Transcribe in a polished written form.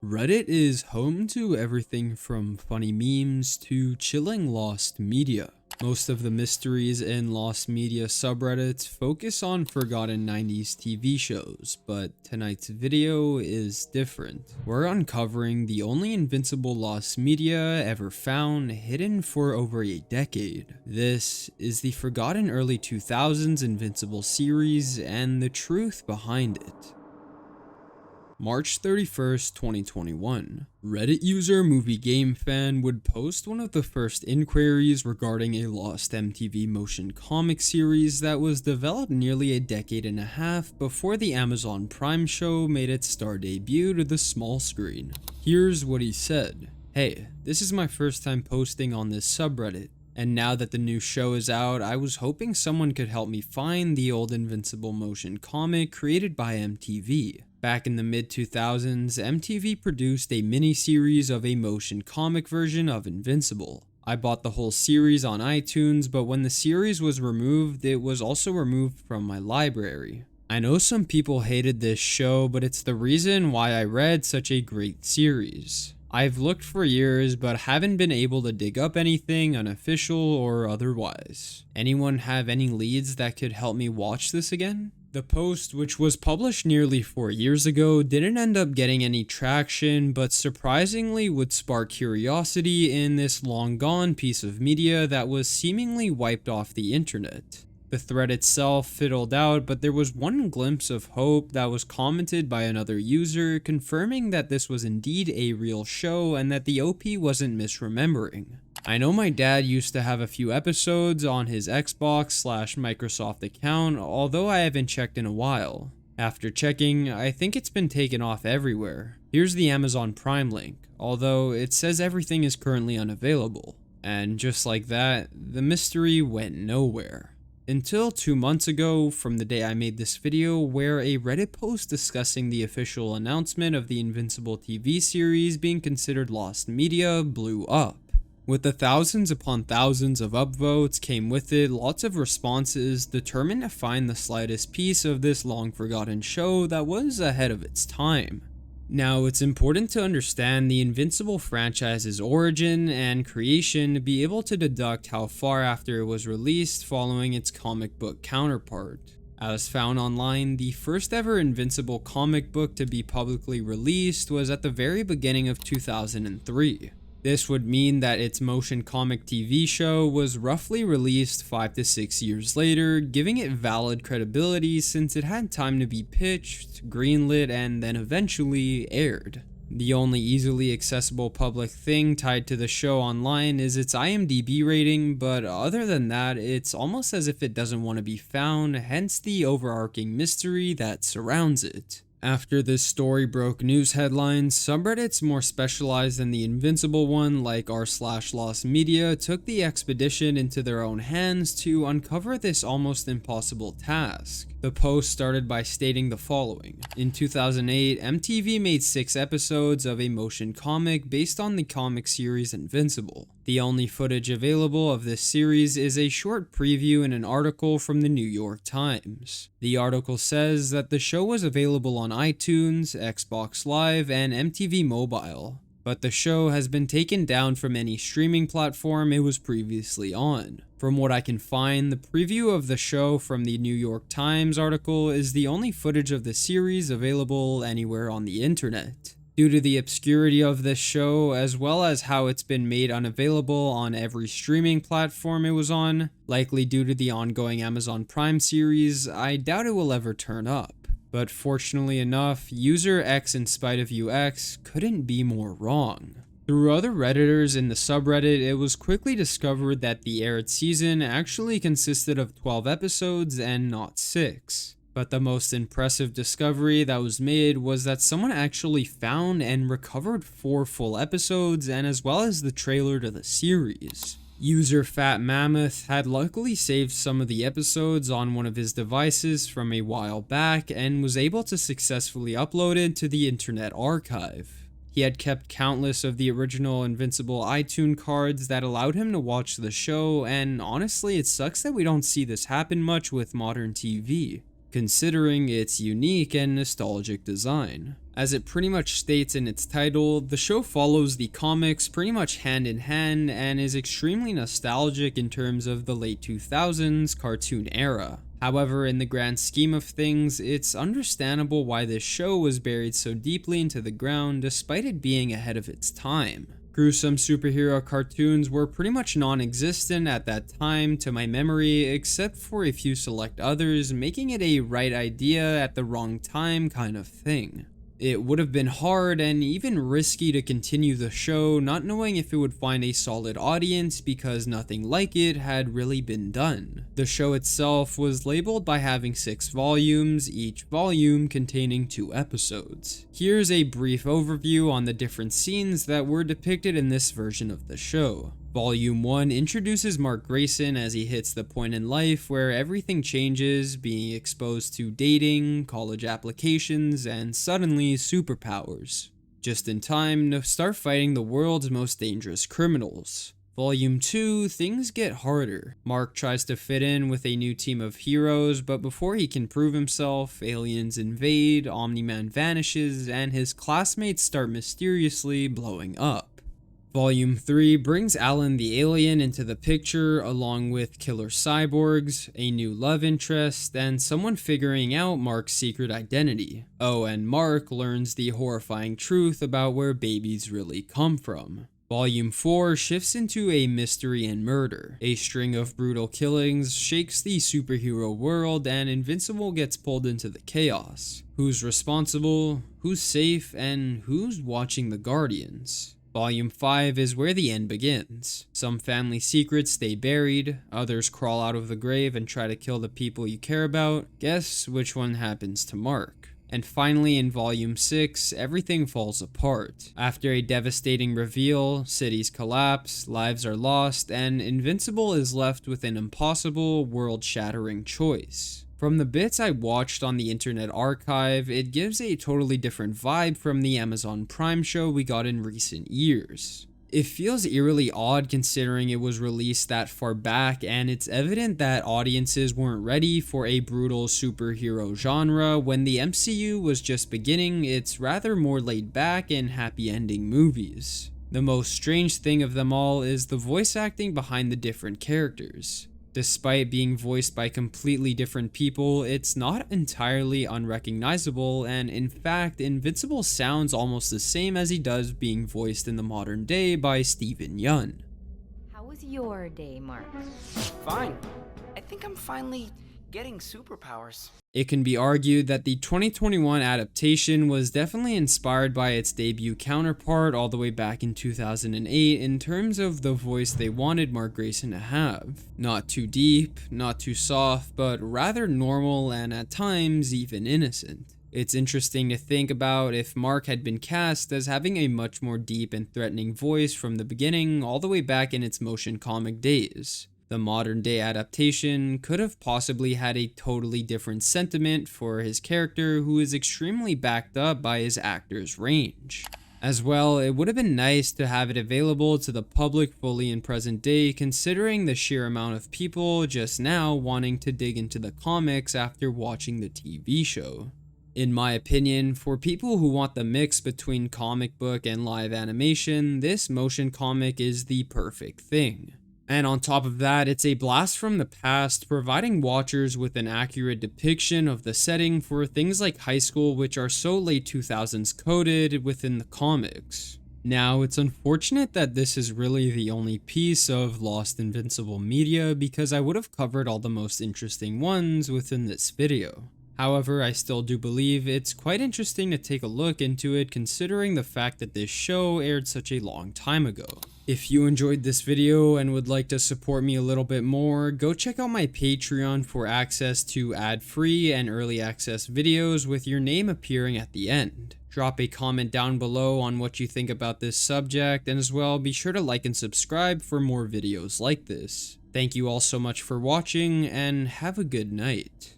Reddit is home to everything from funny memes to chilling lost media. Most of the mysteries in lost media subreddits focus on forgotten 90s TV shows, but tonight's video is different. We're uncovering the only Invincible lost media ever found, hidden for over a decade. This is the forgotten early 2000s Invincible series and the truth behind it. March 31st, 2021. Reddit user Movie Game Fan would post one of the first inquiries regarding a lost MTV motion comic series that was developed nearly a decade and a half before the Amazon Prime show made its star debut to the small screen. Here's what he said. "Hey, this is my first time posting on this subreddit, and now that the new show is out, I was hoping someone could help me find the old Invincible motion comic created by MTV. Back in the mid-2000s, MTV produced a mini-series of a motion comic version of Invincible. I bought the whole series on iTunes, but when the series was removed, it was also removed from my library. I know some people hated this show, but it's the reason why I read such a great series. I've looked for years, but haven't been able to dig up anything unofficial or otherwise. Anyone have any leads that could help me watch this again?" The post, which was published nearly 4 years ago, didn't end up getting any traction, but surprisingly would spark curiosity in this long-gone piece of media that was seemingly wiped off the internet. The thread itself fiddled out, but there was one glimpse of hope that was commented by another user confirming that this was indeed a real show and that the OP wasn't misremembering. "I know my dad used to have a few episodes on his Xbox/Microsoft account, although I haven't checked in a while. After checking, I think it's been taken off everywhere. Here's the Amazon Prime link, although it says everything is currently unavailable." And just like that, the mystery went nowhere. Until 2 months ago, from the day I made this video, where a Reddit post discussing the official announcement of the Invincible TV series being considered lost media blew up. With the thousands upon thousands of upvotes came with it lots of responses determined to find the slightest piece of this long forgotten show that was ahead of its time. Now, it's important to understand the Invincible franchise's origin and creation to be able to deduct how far after it was released following its comic book counterpart. As found online, the first ever Invincible comic book to be publicly released was at the very beginning of 2003. This would mean that its motion comic TV show was roughly released 5 to 6 years later, giving it valid credibility since it had time to be pitched, greenlit, and then eventually aired. The only easily accessible public thing tied to the show online is its IMDb rating, but other than that, it's almost as if it doesn't want to be found, hence the overarching mystery that surrounds it. After this story broke news headlines, subreddits more specialized than the Invincible one, like r/lost media, took the expedition into their own hands to uncover this almost impossible task. The post started by stating the following. In 2008, MTV made 6 episodes of a motion comic based on the comic series Invincible. The only footage available of this series is a short preview in an article from the New York Times. The article says that the show was available on iTunes, Xbox Live, and MTV Mobile, but the show has been taken down from any streaming platform it was previously on. From what I can find, the preview of the show from the New York Times article is the only footage of the series available anywhere on the internet. Due to the obscurity of this show, as well as how it's been made unavailable on every streaming platform it was on, likely due to the ongoing Amazon Prime series, I doubt it will ever turn up. But fortunately enough, user X in spite of UX couldn't be more wrong. Through other Redditors in the subreddit, it was quickly discovered that the aired season actually consisted of 12 episodes and not 6. But the most impressive discovery that was made was that someone actually found and recovered 4 full episodes, and as well as the trailer to the series. User Fat Mammoth had luckily saved some of the episodes on one of his devices from a while back and was able to successfully upload it to the Internet Archive. He had kept countless of the original Invincible iTunes cards that allowed him to watch the show, and honestly, it sucks that we don't see this happen much with modern TV. considering its unique and nostalgic design. As it pretty much states in its title, the show follows the comics pretty much hand in hand and is extremely nostalgic in terms of the late 2000s cartoon era. However, in the grand scheme of things, it's understandable why this show was buried so deeply into the ground despite it being ahead of its time. Gruesome superhero cartoons were pretty much non-existent at that time to my memory, except for a few select others, making it a right idea at the wrong time kind of thing. It would have been hard and even risky to continue the show, not knowing if it would find a solid audience because nothing like it had really been done. The show itself was labeled by having 6 volumes, each volume containing 2 episodes. Here's a brief overview on the different scenes that were depicted in this version of the show. Volume 1 introduces Mark Grayson as he hits the point in life where everything changes, being exposed to dating, college applications, and suddenly superpowers. Just in time to start fighting the world's most dangerous criminals. Volume 2, things get harder. Mark tries to fit in with a new team of heroes, but before he can prove himself, aliens invade, Omni-Man vanishes, and his classmates start mysteriously blowing up. Volume 3 brings Alan the alien into the picture along with killer cyborgs, a new love interest, and someone figuring out Mark's secret identity. Oh, and Mark learns the horrifying truth about where babies really come from. Volume 4 shifts into a mystery and murder. A string of brutal killings shakes the superhero world and Invincible gets pulled into the chaos. Who's responsible, who's safe, and who's watching the Guardians? Volume 5 is where the end begins. Some family secrets stay buried, others crawl out of the grave and try to kill the people you care about. Guess which one happens to Mark? And finally, in Volume 6, everything falls apart. After a devastating reveal, cities collapse, lives are lost, and Invincible is left with an impossible, world-shattering choice. From the bits I watched on the Internet Archive, it gives a totally different vibe from the Amazon Prime show we got in recent years. It feels eerily odd considering it was released that far back, and it's evident that audiences weren't ready for a brutal superhero genre when the MCU was just beginning its rather more laid back and happy ending movies. The most strange thing of them all is the voice acting behind the different characters. Despite being voiced by completely different people, it's not entirely unrecognizable, and in fact, Invincible sounds almost the same as he does being voiced in the modern day by Steven Yeun. How was your day, Mark? Fine. I think I'm finally getting superpowers. It can be argued that the 2021 adaptation was definitely inspired by its debut counterpart all the way back in 2008 in terms of the voice they wanted Mark Grayson to have. Not too deep, not too soft, but rather normal and at times even innocent. It's interesting to think about if Mark had been cast as having a much more deep and threatening voice from the beginning all the way back in its motion comic days. The modern day adaptation could have possibly had a totally different sentiment for his character, who is extremely backed up by his actor's range. As well, it would have been nice to have it available to the public fully in present day, considering the sheer amount of people just now wanting to dig into the comics after watching the TV show. In my opinion, for people who want the mix between comic book and live animation, this motion comic is the perfect thing. And on top of that, it's a blast from the past, providing watchers with an accurate depiction of the setting for things like high school, which are so late 2000s coded within the comics. Now, it's unfortunate that this is really the only piece of lost Invincible media, because I would have covered all the most interesting ones within this video. However, I still do believe it's quite interesting to take a look into it considering the fact that this show aired such a long time ago. If you enjoyed this video and would like to support me a little bit more, go check out my Patreon for access to ad-free and early access videos with your name appearing at the end. Drop a comment down below on what you think about this subject, and as well be sure to like and subscribe for more videos like this. Thank you all so much for watching, and have a good night.